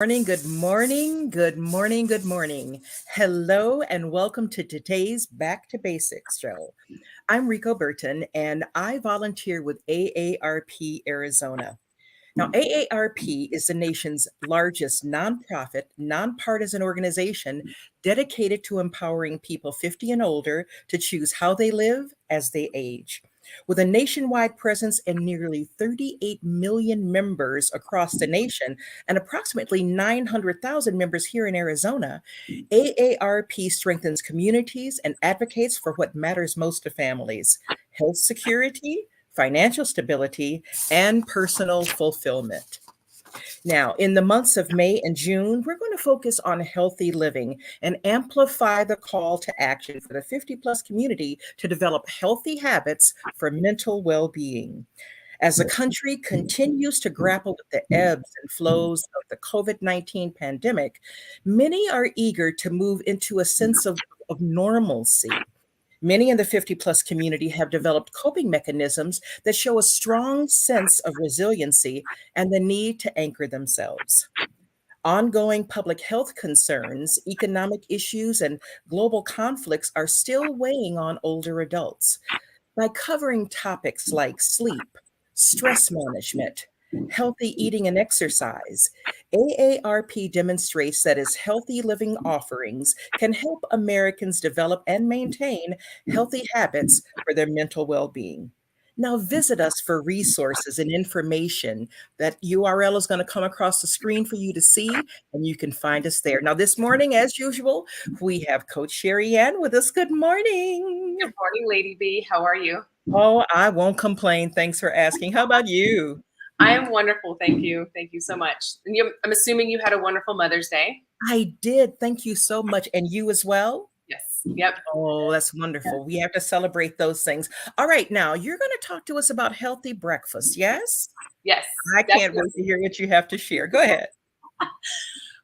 Morning, good morning, good morning, good morning. Hello, and welcome to today's Back to Basics show. I'm Rico Burton, and I volunteer with AARP Arizona. Now, AARP is the nation's largest nonprofit, nonpartisan organization dedicated to empowering people 50 and older to choose how they live as they age. With a nationwide presence and nearly 38 million members across the nation and approximately 900,000 members here in Arizona, AARP strengthens communities and advocates for what matters most to families: health security, financial stability, and personal fulfillment. Now, in the months of May and June, we're going to focus on healthy living and amplify the call to action for the 50 plus community to develop healthy habits for mental well being. As the country continues to grapple with the ebbs and flows of the COVID-19 pandemic, many are eager to move into a sense of normalcy. Many in the 50 plus community have developed coping mechanisms that show a strong sense of resiliency and the need to anchor themselves. Ongoing public health concerns, economic issues, and global conflicts are still weighing on older adults. By covering topics like sleep, stress management, healthy eating and exercise, AARP demonstrates that its healthy living offerings can help Americans develop and maintain healthy habits for their mental well being. Now, visit us for resources and information. That URL is going to come across the screen for you to see, and you can find us there. Now, this morning, as usual, we have Coach Sherry Ann with us. Good morning. Good morning, Lady B. How are you? Oh, I won't complain. Thanks for asking. How about you? I am wonderful. Thank you. Thank you so much. And I'm assuming you had a wonderful Mother's Day. I did. Thank you so much. And you as well? Yes. Yep. Oh, that's wonderful. We have to celebrate those things. All right, now you're going to talk to us about healthy breakfast, yes? Yes. I can't Definitely. wait to hear what you have to share. Go ahead.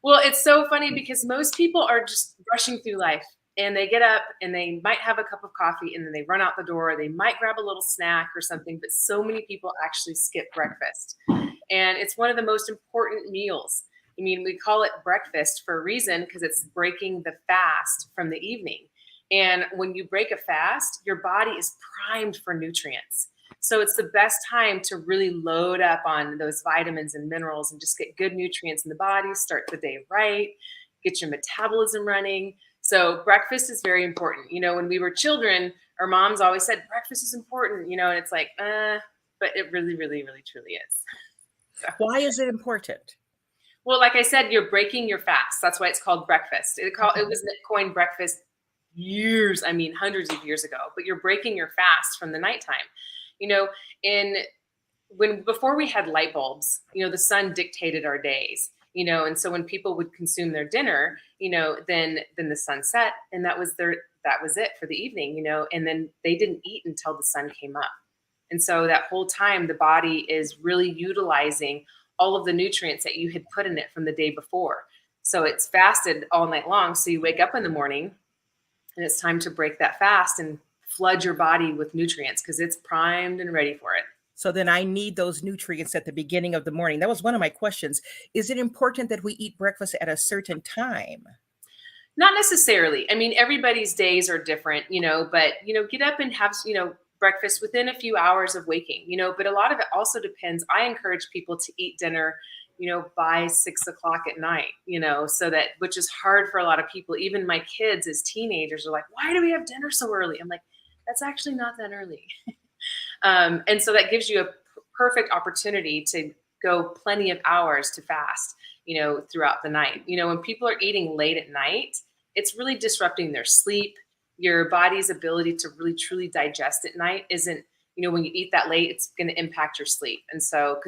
Well, it's so funny because most people are just rushing through life and they get up and they might have a cup of coffee and then they run out the door. They might grab a little snack or something, but so many people actually skip breakfast. And it's one of the most important meals. I mean, we call it breakfast for a reason because it's breaking the fast from the evening. And when you break a fast, your body is primed for nutrients. So it's the best time to really load up on those vitamins and minerals and just get good nutrients in the body, start the day right, get your metabolism running. So breakfast is very important. You know, when we were children, our moms always said breakfast is important, and it's like, but it really, really, really, truly is. So. Why is it important? Well, like I said, you're breaking your fast. That's why it's called breakfast. It was coined breakfast hundreds of years ago, but you're breaking your fast from the nighttime. Before we had light bulbs, the sun dictated our days, and so when people would consume their dinner, then the sun set and that was it for the evening, and then they didn't eat until the sun came up. And so that whole time the body is really utilizing all of the nutrients that you had put in it from the day before. So it's fasted all night long. So you wake up in the morning and it's time to break that fast and flood your body with nutrients because it's primed and ready for it. So then I need those nutrients at the beginning of the morning. That was one of my questions. Is it important that we eat breakfast at a certain time? Not necessarily. I mean, everybody's days are different, but, get up and have, breakfast within a few hours of waking, but a lot of it also depends. I encourage people to eat dinner, by 6 o'clock at night, which is hard for a lot of people. Even my kids as teenagers are like, why do we have dinner so early? I'm like, that's actually not that early. And so that gives you a perfect opportunity to go plenty of hours to fast, throughout the night. When people are eating late at night, it's really disrupting their sleep. Your body's ability to really truly digest at night isn't, when you eat that late, it's going to impact your sleep. And so,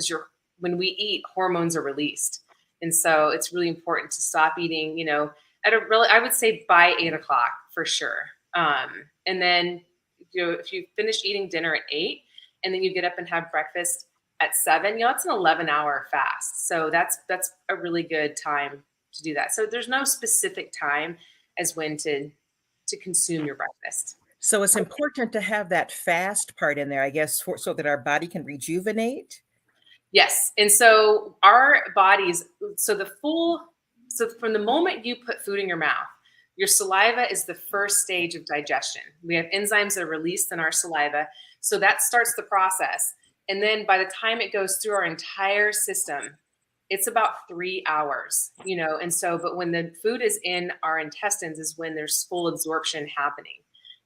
when we eat, hormones are released. And so it's really important to stop eating, I would say by 8 o'clock for sure. And then, if you finish eating dinner at 8 and then you get up and have breakfast at 7, it's an 11-hour fast. So that's a really good time to do that. So there's no specific time as when to consume your breakfast. So it's important to have that fast part in there, I guess, so that our body can rejuvenate. Yes. And so our bodies, so from the moment you put food in your mouth, your saliva is the first stage of digestion. We have enzymes that are released in our saliva. So that starts the process. And then by the time it goes through our entire system, it's about 3 hours, And so, but when the food is in our intestines is when there's full absorption happening.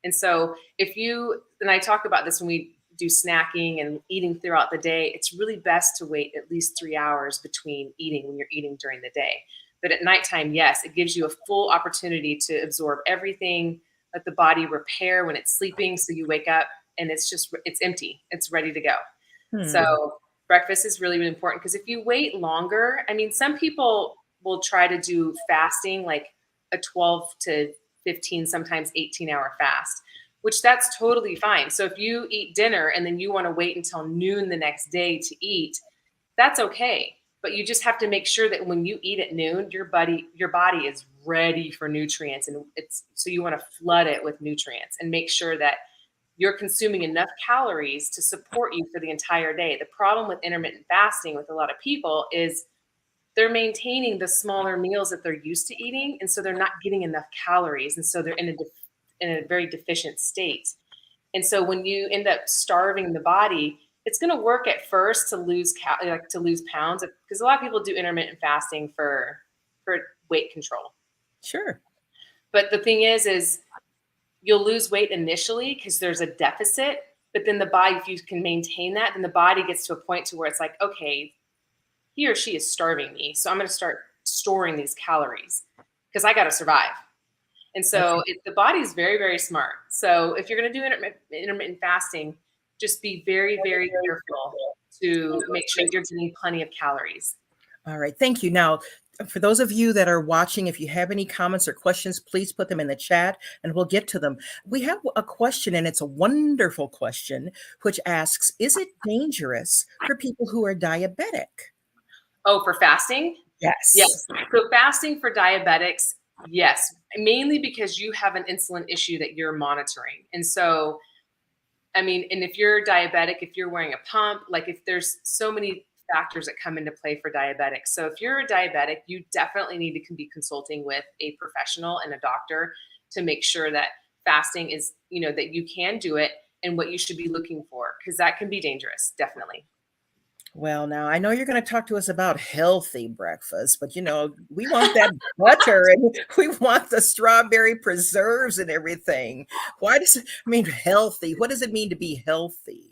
And so and I talk about this when we do snacking and eating throughout the day, it's really best to wait at least 3 hours between eating when you're eating during the day. But at nighttime, yes, it gives you a full opportunity to absorb everything, let the body repair when it's sleeping. So you wake up and it's empty, it's ready to go. Hmm. So breakfast is really, really important because if you wait longer, I mean, some people will try to do fasting, like a 12 to 15, sometimes 18-hour fast, which that's totally fine. So if you eat dinner and then you want to wait until noon the next day to eat, that's okay. But you just have to make sure that when you eat at noon, your body is ready for nutrients, and so you want to flood it with nutrients and make sure that you're consuming enough calories to support you for the entire day. The problem with intermittent fasting with a lot of people is they're maintaining the smaller meals that they're used to eating, and so they're not getting enough calories, and so they're in a very deficient state. And so when you end up starving the body, it's going to work at first to lose to lose pounds, because a lot of people do intermittent fasting for weight control. Sure. But the thing is you'll lose weight initially because there's a deficit, but then the body, if you can maintain that, then the body gets to a point to where it's like, okay, he or she is starving me, so I'm going to start storing these calories because I got to survive. And so Okay. the body is very, very smart. So if you're going to do intermittent fasting, just be very, very careful to make sure you're getting plenty of calories. All right. Thank you. Now, for those of you that are watching, if you have any comments or questions, please put them in the chat and we'll get to them. We have a question, and it's a wonderful question, which asks, is it dangerous for people who are diabetic? Oh, for fasting? Yes. Yes. So fasting for diabetics, yes, mainly because you have an insulin issue that you're monitoring. And so, I mean, and if you're diabetic, if you're wearing a pump, like if there's so many factors that come into play for diabetics. So if you're a diabetic, you definitely need to be consulting with a professional and a doctor to make sure that fasting is, that you can do it and what you should be looking for, because that can be dangerous, definitely. Well, now I know you're going to talk to us about healthy breakfast, but we want that butter and we want the strawberry preserves and everything. Why does it mean healthy? What does it mean to be healthy?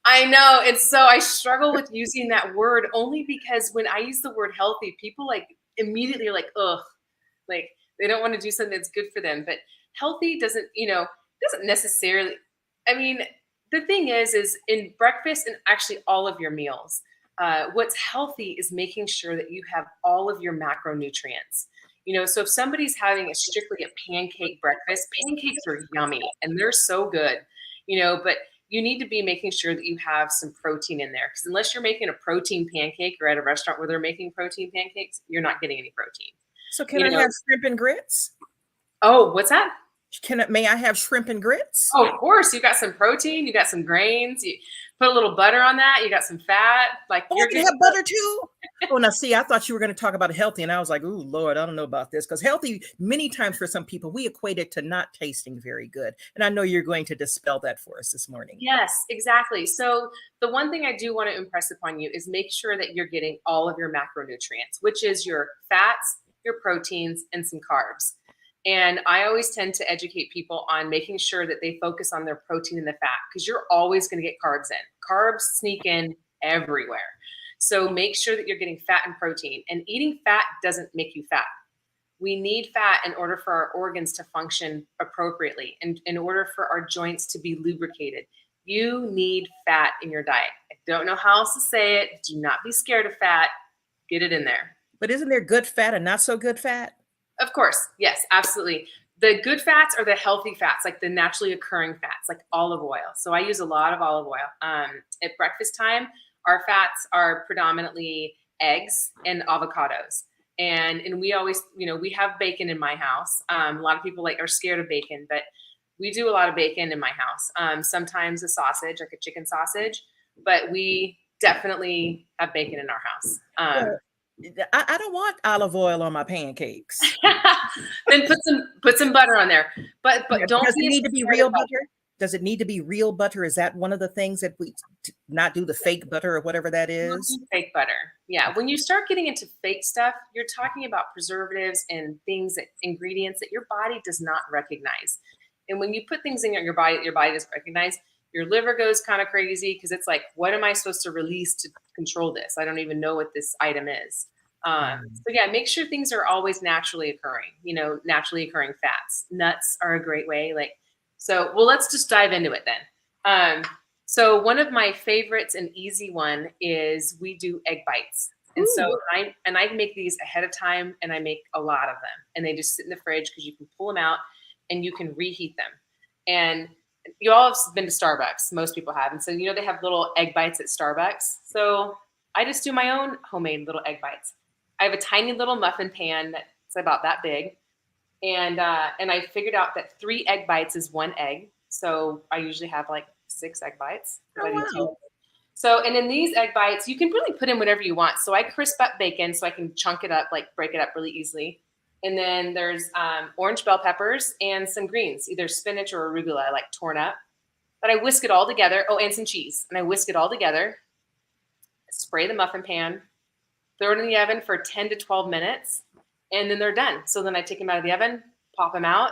I know. I struggle with using that word only because when I use the word healthy, people like immediately are like, ugh, like they don't want to do something that's good for them. But healthy doesn't necessarily, I mean, the thing is in breakfast and actually all of your meals, what's healthy is making sure that you have all of your macronutrients. So if somebody's having strictly a pancake breakfast, pancakes are yummy and they're so good, but you need to be making sure that you have some protein in there, because unless you're making a protein pancake or at a restaurant where they're making protein pancakes, you're not getting any protein. So can You I know, have shrimp and grits? oh, what's that? May I have shrimp and grits? Oh, of course, you got some protein, you got some grains, you put a little butter on that, you got some fat, like Oh, I you're can good have to go. butter too? Oh, now see, I thought you were going to talk about healthy, and I was like, ooh, Lord, I don't know about this. Because healthy, many times for some people, we equate it to not tasting very good. And I know you're going to dispel that for us this morning. Yes, exactly. So the one thing I do want to impress upon you is make sure that you're getting all of your macronutrients, which is your fats, your proteins, and some carbs. And I always tend to educate people on making sure that they focus on their protein and the fat, because you're always going to get carbs in. Carbs sneak in everywhere. So make sure that you're getting fat and protein. And eating fat doesn't make you fat. We need fat in order for our organs to function appropriately and in order for our joints to be lubricated. You need fat in your diet. I don't know how else to say it. Do not be scared of fat. Get it in there. But isn't there good fat and not so good fat? Of course. Yes, absolutely. The good fats are the healthy fats, like the naturally occurring fats, like olive oil. So I use a lot of olive oil. At breakfast time, our fats are predominantly eggs and avocados. And we always, we have bacon in my house. A lot of people are scared of bacon, but we do a lot of bacon in my house. Sometimes a sausage, like a chicken sausage, but we definitely have bacon in our house. Well, I don't want olive oil on my pancakes. Then put some butter on there, but Yeah, don't does it be need to be scared of real butter? Does it need to be real butter? Is that one of the things that we not do the fake butter or whatever that don't is? do fake butter. Yeah, when you start getting into fake stuff, you're talking about preservatives and things that ingredients that your body does not recognize. And when you put things in your body that your body doesn't recognize, your liver goes kind of crazy because it's like, what am I supposed to release to control this? I don't even know what this item is. Um, So yeah, make sure things are always naturally occurring. Naturally occurring fats. Nuts are a great way. Well, let's just dive into it then. So one of my favorites and easy one is we do egg bites. And so Ooh, I make these ahead of time, and I make a lot of them, and they just sit in the fridge because you can pull them out and you can reheat them. And you all have been to Starbucks. Most people have. And so, they have little egg bites at Starbucks. So I just do my own homemade little egg bites. I have a tiny little muffin pan that's about that big. And I figured out that 3 egg bites is 1 egg. So I usually have like 6 egg bites. oh wow. So, and in these egg bites, you can really put in whatever you want. So I crisp up bacon so I can chunk it up, like break it up really easily. And then there's orange bell peppers and some greens, either spinach or arugula, like torn up. But I whisk it all together. Oh, and some cheese. And I whisk it all together, spray the muffin pan, throw it in the oven for 10 to 12 minutes, and then they're done. So then I take them out of the oven, pop them out,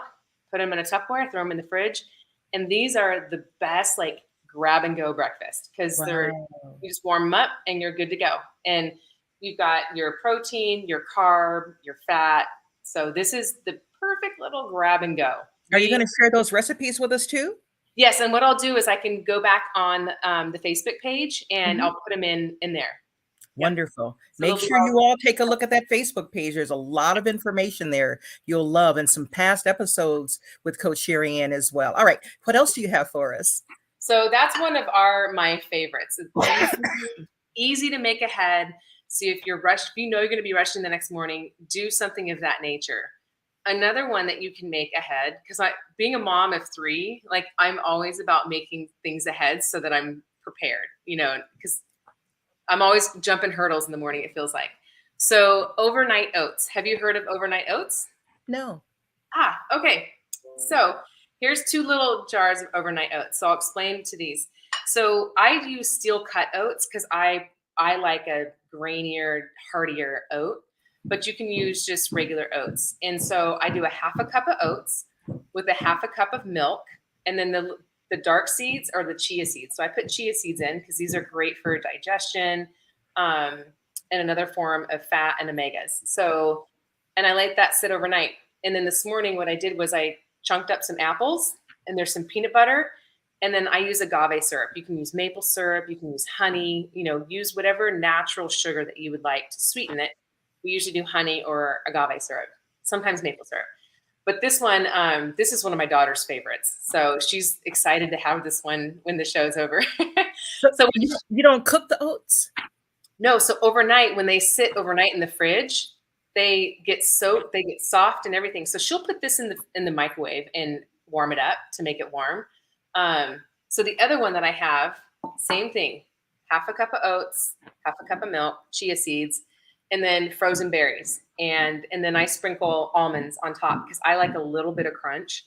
put them in a Tupperware, throw them in the fridge. And these are the best, like, grab and go breakfast because Wow. you just warm them up and you're good to go. And you've got your protein, your carb, your fat. So this is the perfect little grab and go. Are you going to share those recipes with us too? Yes, and what I'll do is I can go back on the Facebook page and Mhm. I'll put them in there. Yep. Wonderful. So Make they'll be sure you all take a look at that Facebook page. There's a lot of information there you'll love, and some past episodes with Coach Sherry Ann as well. All right. What else do you have for us? So that's one of my favorites. It's easy to make ahead. So if you're rushed, if you know you're going to be rushing the next morning, do something of that nature. Another one that you can make ahead, because being a mom of 3, like, I'm always about making things ahead so that I'm prepared, because I'm always jumping hurdles in the morning, it feels like. So overnight oats. Have you heard of overnight oats? No. Okay. So here's 2 little jars of overnight oats. So I'll explain to these. So I use steel cut oats because I like a grainier, heartier oat, but you can use just regular oats. And so I do a half a cup of oats with a half a cup of milk, and then the dark seeds are the chia seeds. So I put chia seeds in because these are great for digestion, and another form of fat and omegas. So, and I let that sit overnight. And then this morning, what I did was I chunked up some apples, and there's some peanut butter, and then I use agave syrup. You can use maple syrup, you can use honey, use whatever natural sugar that you would like to sweeten it. We usually do honey or agave syrup, sometimes maple syrup. But this is one of my daughter's favorites. So she's excited to have this one when the show's over. So So you don't cook the oats? no, so overnight, when they sit overnight in the fridge, they get soaked, they get soft and everything. So she'll put this in the microwave and warm it up to make it warm. So the other one that I have, same thing, half a cup of oats, half a cup of milk, chia seeds, and then frozen berries. And then I sprinkle almonds on top because I like a little bit of crunch.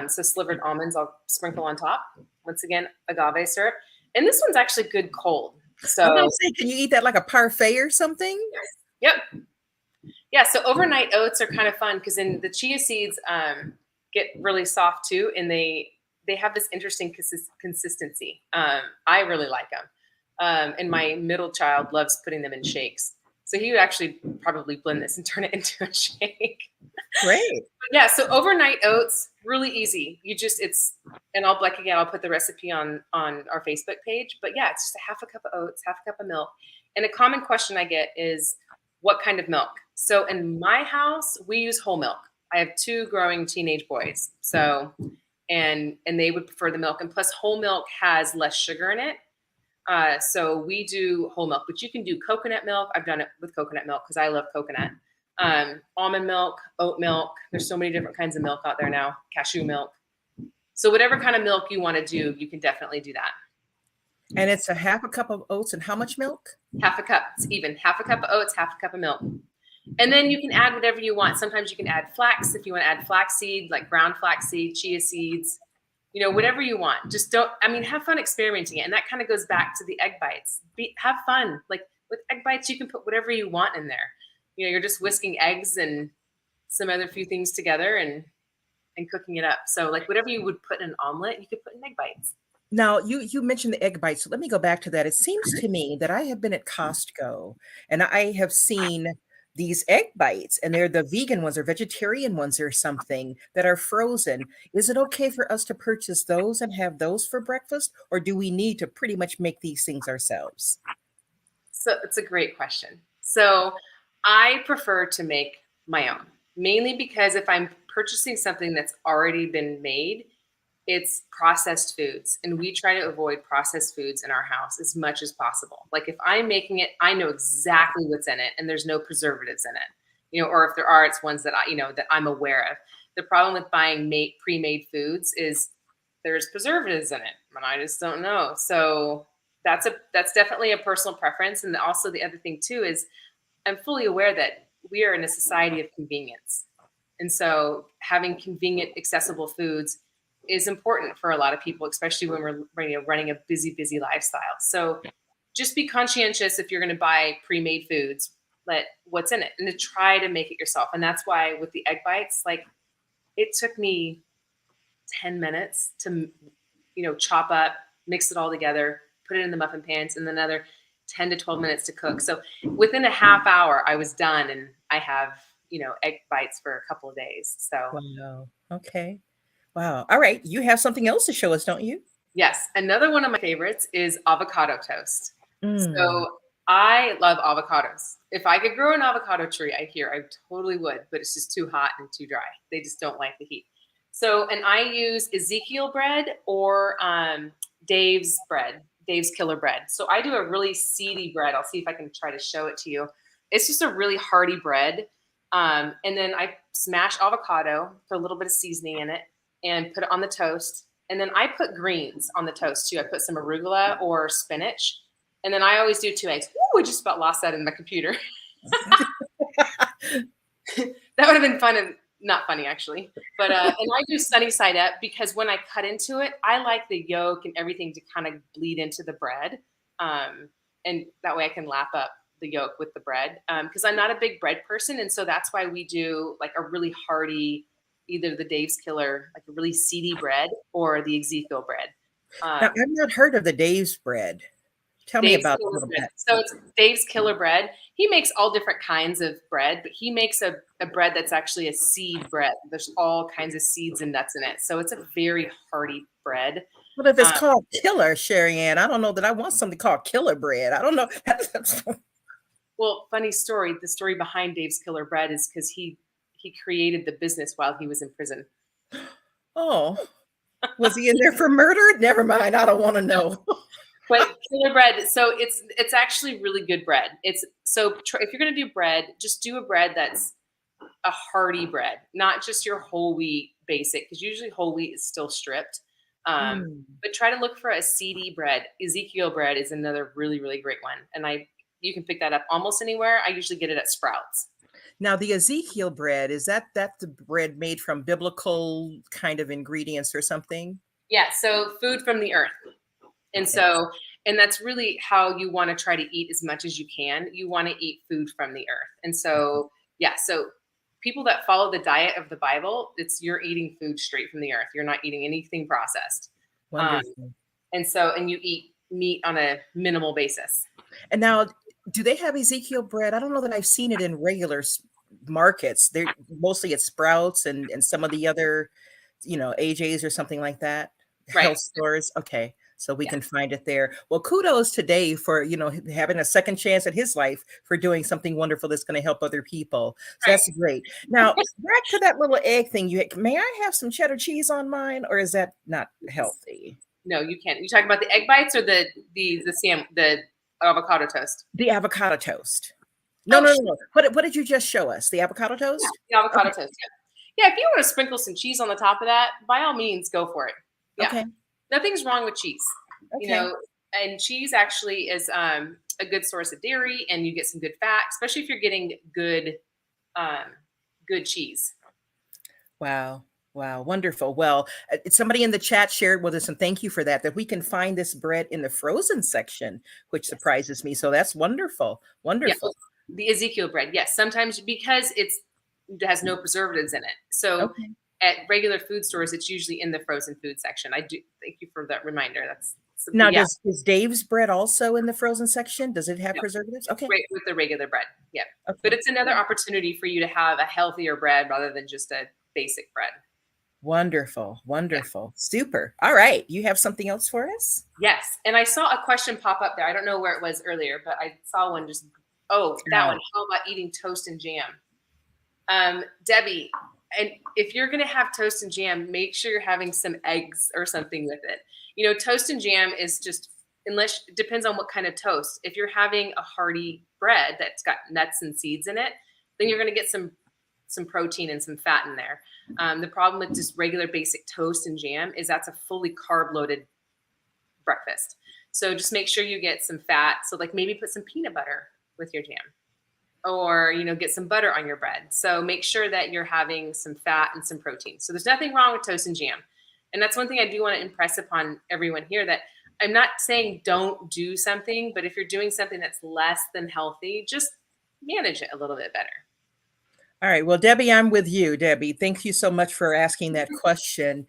So slivered almonds I'll sprinkle on top. Once again, agave syrup. And this one's actually good cold. I was So going to say, can you eat that like a parfait or something? yep. Yeah. So overnight oats are kind of fun because then the chia seeds get really soft too, and they have this interesting consistency. I really like them. And my middle child loves putting them in shakes. So he would actually probably blend this and turn it into a shake. Great. Yeah. So overnight oats, really easy. And I'll put the recipe on our Facebook page. But yeah, it's just a half a cup of oats, half a cup of milk. And a common question I get is, what kind of milk? So in my house, we use whole milk. I have 2 growing teenage boys. So, and they would prefer the milk. And plus whole milk has less sugar in it. So we do whole milk, but you can do coconut milk. I've done it with coconut milk because I love coconut. Almond milk, oat milk. There's so many different kinds of milk out there now. Cashew milk. So whatever kind of milk you want to do, you can definitely do that. And it's a half a cup of oats and how much milk? Half a cup. It's even. Half a cup of oats, half a cup of milk. And then you can add whatever you want. Sometimes you can add flax if you want to add flaxseed, like ground flaxseed, chia seeds, whatever you want. Just have fun experimenting it. And that kind of goes back to the egg bites. Have fun. Like with egg bites, you can put whatever you want in there. You're just whisking eggs and some other few things together and cooking it up. So like whatever you would put in an omelet, you could put in egg bites. Now, you mentioned the egg bites, so let me go back to that. It seems to me that I have been at Costco and I have seen these egg bites, and they're the vegan ones or vegetarian ones or something that are frozen. Is it okay for us to purchase those and have those for breakfast, or do we need to pretty much make these things ourselves? So it's a great question. So I prefer to make my own, mainly because if I'm purchasing something that's already been made, it's processed foods, and we try to avoid processed foods in our house as much as possible. Like if I'm making it, I know exactly what's in it, and there's no preservatives in it. Or if there are, it's ones that that I'm aware of. The problem with buying pre-made foods is there's preservatives in it, and I just don't know. So that's definitely a personal preference. And also the other thing too is I'm fully aware that we are in a society of convenience, and so having convenient, accessible foods is important for a lot of people, especially when we're running a busy lifestyle. So just be conscientious if you're going to buy pre-made foods, let what's in it, and to try to make it yourself. And that's why with the egg bites, like it took me 10 minutes to, chop up, mix it all together, put it in the muffin pans, and another 10 to 12 minutes to cook. So within a half hour, I was done, and I have, egg bites for a couple of days. So Wow. Okay. Wow. All right. You have something else to show us, don't you? yes, another one of my favorites is avocado toast. Mm. So I love avocados. If I could grow an avocado tree, I totally would, but it's just too hot and too dry. They just don't like the heat. So, and I use Ezekiel bread or Dave's bread, Dave's Killer Bread. So I do a really seedy bread. I'll see if I can try to show it to you. It's just a really hearty bread. And then I smash avocado, put a little bit of seasoning in it, and put it on the toast. And then I put greens on the toast too. I put some arugula or spinach. And then I always do 2 eggs. Ooh, I just about lost that in my computer. That would have been fun and not funny actually. But and I do sunny side up because when I cut into it, I like the yolk and everything to kind of bleed into the bread. And that way I can lap up the yolk with the bread because I'm not a big bread person. And so that's why we do like a really hearty, either the Dave's Killer, like a really seedy bread, or the Ezekiel bread. Now, I've not heard of the Dave's bread. Tell me Dave's about it a Killer little Bread. bit. So it's Dave's Killer Bread. He makes all different kinds of bread, but he makes a bread that's actually a seed bread. There's all kinds of seeds and nuts in it. So it's a very hearty bread. But if it's Um, called Killer, Sherry Ann, I don't know that I want something called Killer Bread. I don't know. well, funny story. The story behind Dave's Killer Bread is because he created the business while he was in prison. Oh, was he in there for murder? Never mind. I don't want to know. But killer bread, so it's actually really good bread. It's so if you're going to do bread, just do a bread that's a hearty bread, not just your whole wheat basic, because usually whole wheat is still stripped. Mm. But try to look for a seedy bread. Ezekiel bread is another really great one, and you can pick that up almost anywhere. I usually get it at Sprouts. Now, the Ezekiel bread, is that the bread made from biblical kind of ingredients or something? Yeah, so food from the earth. And Okay. so, and that's really how you want to try to eat as much as you can. You want to eat food from the earth. And so, yeah, so people that follow the diet of the Bible, you're eating food straight from the earth. You're not eating anything processed. Um, Wonderful. and you eat meat on a minimal basis. And now, do they have Ezekiel bread? I don't know that I've seen it in regular markets. They're mostly at Sprouts and some of the other, AJ's or something like that, Right. health stores. Okay. So we Yeah. can find it there. Well, kudos to Dave for, having a second chance at his life for doing something wonderful that's going to help other people. So Right. that's great. Now, back to that little egg thing. May I have some cheddar cheese on mine, or is that not healthy? No, you can't. You talking about the egg bites or the avocado toast? The avocado toast. No, Oh, no, no, no. What did you just show us? The avocado yeah, toast? the avocado Okay. toast. Yeah. Yeah, if you want to sprinkle some cheese on the top of that, by all means, go for it. Yeah. Okay. Nothing's wrong with cheese. You Okay. know, And cheese actually is a good source of dairy, and you get some good fat, especially if you're getting um, good cheese. Wow. Wow. Wonderful. Well, somebody in the chat shared with us, and thank you for that, that we can find this bread in the frozen section, which Yes. surprises me. So that's wonderful. Yeah. Wonderful. The Ezekiel bread. Yes. Sometimes because it has no preservatives in it. So Okay. at regular food stores, it's usually in the frozen food section. I do thank you for that reminder. But Now, yeah, is Dave's bread also in the frozen section? Does it have no, preservatives? it's Okay. great with the regular bread. Yeah. But Okay. it's another opportunity for you to have a healthier bread rather than just a basic bread. Wonderful. Yeah. Wonderful. Super. All right. You have something else for us? Yes. And I saw a question pop up there. I don't know where it was earlier, but I saw one just, oh, that one. No. How about eating toast and jam? Debbie, and if you're going to have toast and jam, make sure you're having some eggs or something with it. You know, toast and jam is just, unless it depends on what kind of toast. If you're having a hearty bread that's got nuts and seeds in it, then you're going to get some protein and some fat in there. The problem with just regular basic toast and jam is that's a fully carb loaded breakfast. So just make sure you get some fat. So like maybe put some peanut butter with your jam, or get some butter on your bread. So make sure that you're having some fat and some protein. So there's nothing wrong with toast and jam. And that's one thing I do want to impress upon everyone here, that I'm not saying don't do something, but if you're doing something that's less than healthy, just manage it a little bit better. All right. Well, Debbie, I'm with you. Debbie, thank you so much for asking that question.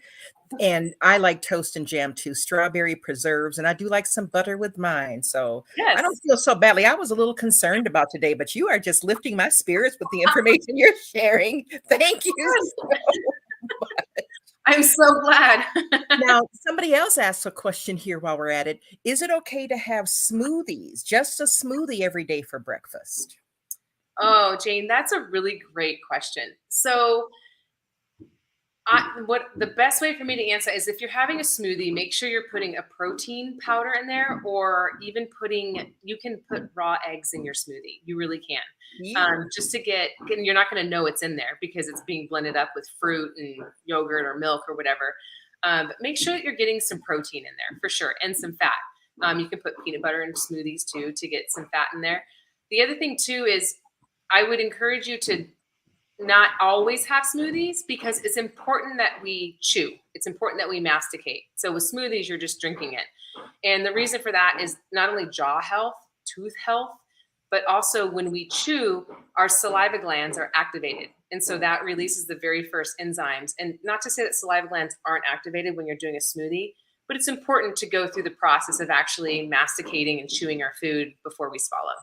And I like toast and jam too, strawberry preserves, and I do like some butter with mine. So I don't Yes. feel so badly. I was a little concerned about today, but you are just lifting my spirits with the information you're sharing. Thank you so much. I'm so glad. Now, somebody else asked a question here while we're at it. Is it okay to have smoothies, just a smoothie every day for breakfast? Oh, Jane, that's a really great question. So what the best way for me to answer is, if you're having a smoothie, make sure you're putting a protein powder in there, or even you can put raw eggs in your smoothie. You really can. You. Just to you're not going to know it's in there because it's being blended up with fruit and yogurt or milk or whatever. But make sure that you're getting some protein in there for sure, and some fat. You can put peanut butter in smoothies too to get some fat in there. The other thing too is I would encourage you to not always have smoothies, because it's important that we chew. It's important that we masticate. So with smoothies, you're just drinking it. And the reason for that is not only jaw health, tooth health, but also when we chew, our saliva glands are activated. And so that releases the very first enzymes. And not to say that saliva glands aren't activated when you're doing a smoothie, but it's important to go through the process of actually masticating and chewing our food before we swallow.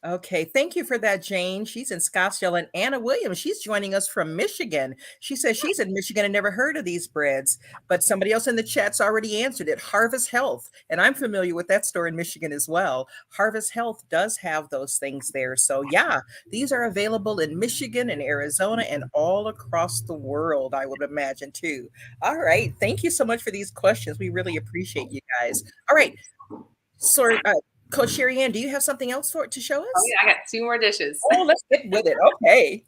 Okay, thank you for that, Jane. She's in Scottsdale. And Anna Williams, she's joining us from Michigan. She says she's in Michigan and never heard of these breads, but somebody else in the chat's already answered it. Harvest Health, and I'm familiar with that store in Michigan as well. Harvest Health does have those things there. So yeah, these are available in Michigan and Arizona and all across the world, I would imagine too. All right, thank you so much for these questions. We really appreciate you guys. All right, so Coach Sherry Ann, do you have something else to show Oh us? yeah, I got two more dishes. Oh, let's get with it. Okay.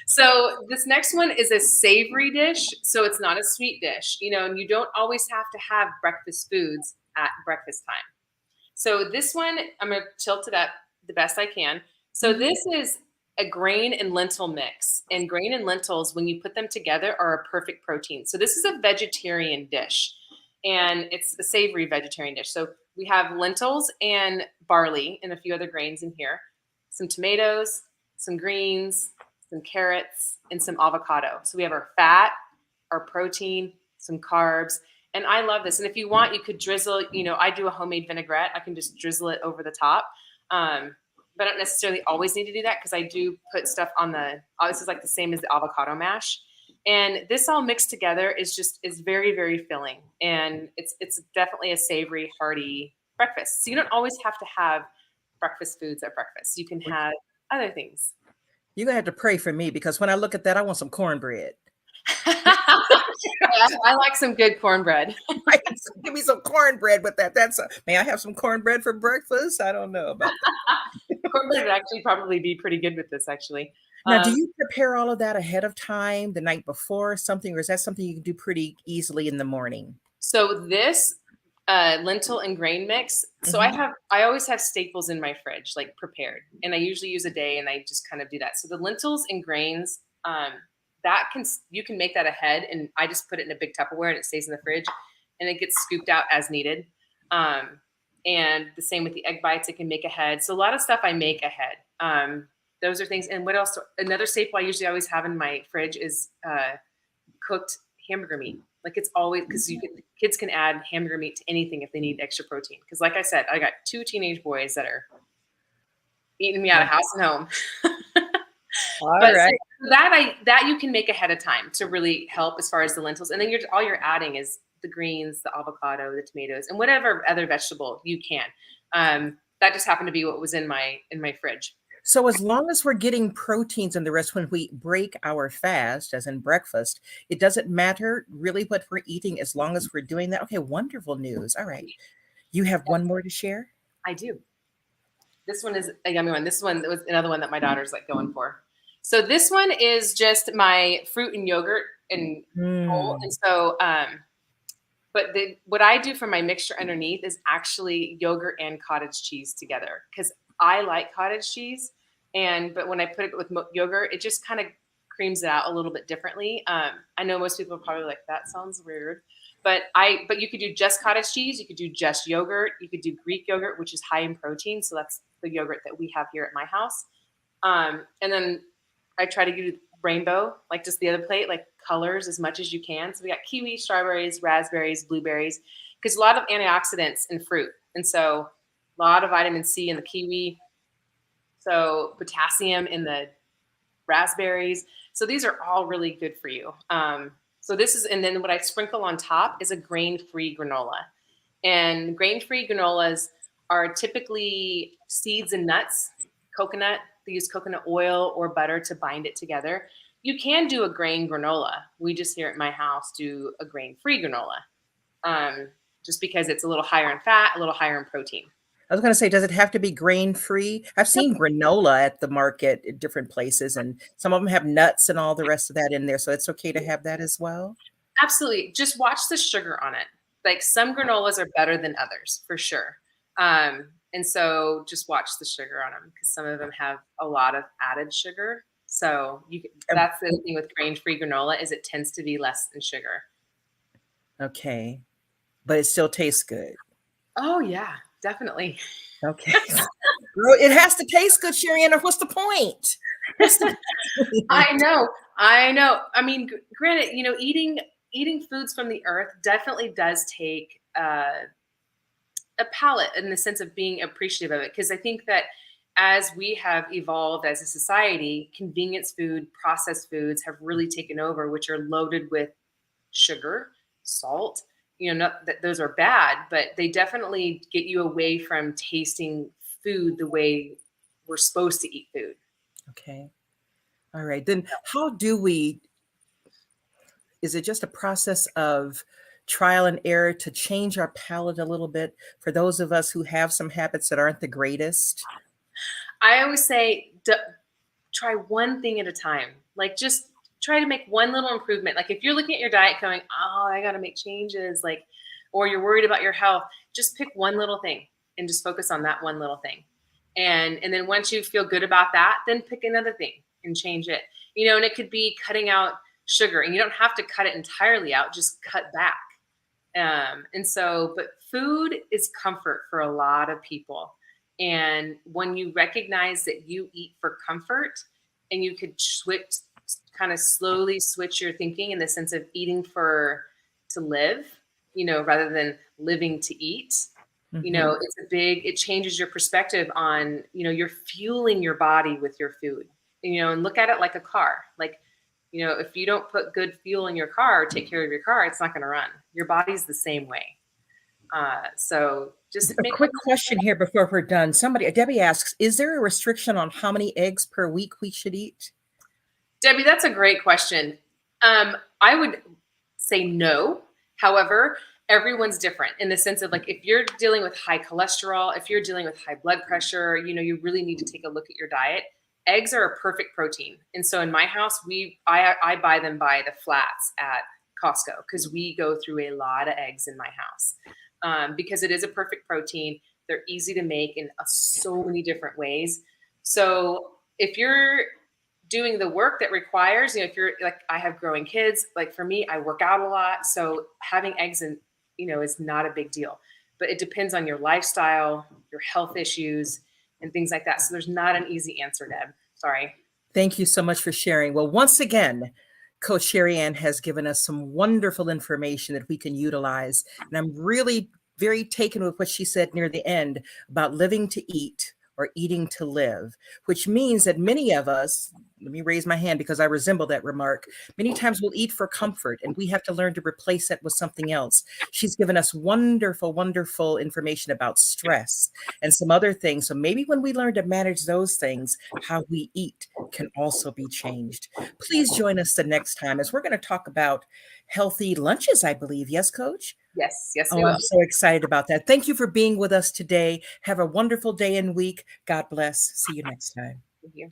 So this next one is a savory dish. So it's not a sweet dish, and you don't always have to have breakfast foods at breakfast time. So this one, I'm going to tilt it up the best I can. So Mhm. this is a grain and lentil mix. And grain and lentils, when you put them together, are a perfect protein. So this is a vegetarian dish, and it's a savory vegetarian dish. So we have lentils and barley and a few other grains in here, some tomatoes, some greens, some carrots, and some avocado. So we have our fat, our protein, some carbs. And I love this. And if you want, you could drizzle, I do a homemade vinaigrette. I can just drizzle it over the top. But I don't necessarily always need to do that, because I do put stuff on this is like the same as the avocado mash. And this all mixed together is very, very filling. And it's definitely a savory, hearty breakfast. So you don't always have to have breakfast foods at breakfast. You can have other things. You're gonna have to pray for me, because when I look at that, I want some cornbread. I like some good cornbread. Right? So give me some cornbread with that. May I have some cornbread for breakfast? I don't know about that. Cornbread would actually probably be pretty good with this, actually. Now, do you prepare all of that ahead of time, the night before or something, or is that something you can do pretty easily in the morning? So this Lentil and grain mix. So Mhm. I always have staples in my fridge, like prepared, and I usually use a day, and I just kind of do that. So the lentils and grains, you can make that ahead, and I just put it in a big Tupperware, and it stays in the fridge, and it gets scooped out as needed. Um, and the same with the egg bites, I can make ahead. So a lot of stuff I make ahead. Those are things. And what else? Another staple I usually always have in my fridge is cooked hamburger meat. Like it's always because kids can add hamburger meat to anything if they need extra protein. Because like I said, I got two teenage boys that are eating me out of house and home. All But right. so that you can make ahead of time to really help as far as the lentils, and then all you're adding is the greens, the avocado, the tomatoes, and whatever other vegetable you can. That just happened to be what was in my fridge. So as long as we're getting proteins in the rest when we break our fast, as in breakfast, it doesn't matter really what we're eating as long as we're doing that. Okay, wonderful news. All right. You have one more to share? I do. This one is a yummy one. This one was another one that my daughter's like going for. So this one is just my fruit and yogurt and bowl. Mm. And so, but what I do for my mixture underneath is actually yogurt and cottage cheese together because I like cottage cheese. But when I put it with yogurt, it just kind of creams it out a little bit differently. I know most people are probably like, that sounds weird. But you could do just cottage cheese. You could do just yogurt. You could do Greek yogurt, which is high in protein. So that's the yogurt that we have here at my house. And then I try to do rainbow, like just the other plate, like colors as much as you can. So we got kiwi, strawberries, raspberries, blueberries, because a lot of antioxidants in fruit. And so a lot of vitamin C in the kiwi. So potassium in the raspberries. So these are all really good for you. And then what I sprinkle on top is a grain-free granola. And grain-free granolas are typically seeds and nuts, coconut. They use coconut oil or butter to bind it together. You can do a grain granola. We just here at my house do a grain-free granola, just because it's a little higher in fat, a little higher in protein. I was going to say, does it have to be grain free? I've seen granola at the market at different places, and some of them have nuts and all the rest of that in there. So it's okay to have that as well. Absolutely. Just watch the sugar on it. Like some granolas are better than others for sure. And so just watch the sugar on them because some of them have a lot of added sugar. So Um, that's the thing with grain-free granola is it tends to be less in sugar. Okay, but it still tastes good. Oh yeah, definitely. Okay. Girl, it has to taste good, Sherry. What's the point? What's the point? I know. I know. I mean, granted, eating foods from the earth definitely does take a palate in the sense of being appreciative of it. Because I think that as we have evolved as a society, convenience food, processed foods have really taken over, which are loaded with sugar, salt. Not that those are bad, but they definitely get you away from tasting food the way we're supposed to eat food. Okay. All right. Then how do we, is it just a process of trial and error to change our palate a little bit for those of us who have some habits that aren't the greatest? I always say, try one thing at a time. Like just try to make one little improvement. Like if you're looking at your diet going, oh, I got to make changes, like, or you're worried about your health, just pick one little thing and just focus on that one little thing. And then once you feel good about that, then pick another thing and change it. And it could be cutting out sugar, and you don't have to cut it entirely out, just cut back. But food is comfort for a lot of people. And when you recognize that you eat for comfort and you could kind of slowly switch your thinking in the sense of eating to live, rather than living to eat, Mhm. it changes your perspective on, you're fueling your body with your food, and look at it like a car. Like, if you don't put good fuel in your car, or take care of your car, it's not going to run. Your body's the same way. So just A make quick question here before we're done. Debbie asks, is there a restriction on how many eggs per week we should eat? Debbie, that's a great question. I would say no. However, everyone's different in the sense of like if you're dealing with high cholesterol, if you're dealing with high blood pressure, you really need to take a look at your diet. Eggs are a perfect protein. And so in my house, I buy them by the flats at Costco because we go through a lot of eggs in my house. because it is a perfect protein. They're easy to make in so many different ways. So if you're doing the work that requires, if you're like, I have growing kids, like for me, I work out a lot. So having eggs and, is not a big deal, but it depends on your lifestyle, your health issues, and things like that. So there's not an easy answer, Deb. Sorry. Thank you so much for sharing. Well, once again, Coach Sherry Ann has given us some wonderful information that we can utilize. And I'm really very taken with what she said near the end about living to eat or eating to live, which means that many of us, let me raise my hand because I resemble that remark, many times we'll eat for comfort and we have to learn to replace that with something else. She's given us wonderful, wonderful information about stress and some other things. So maybe when we learn to manage those things, how we eat can also be changed. Please join us the next time as we're going to talk about healthy lunches, I believe. Yes, Coach? Yes, yes, we Oh, will. I'm so excited about that. Thank you for being with us today. Have a wonderful day and week. God bless. See you next time. Thank you.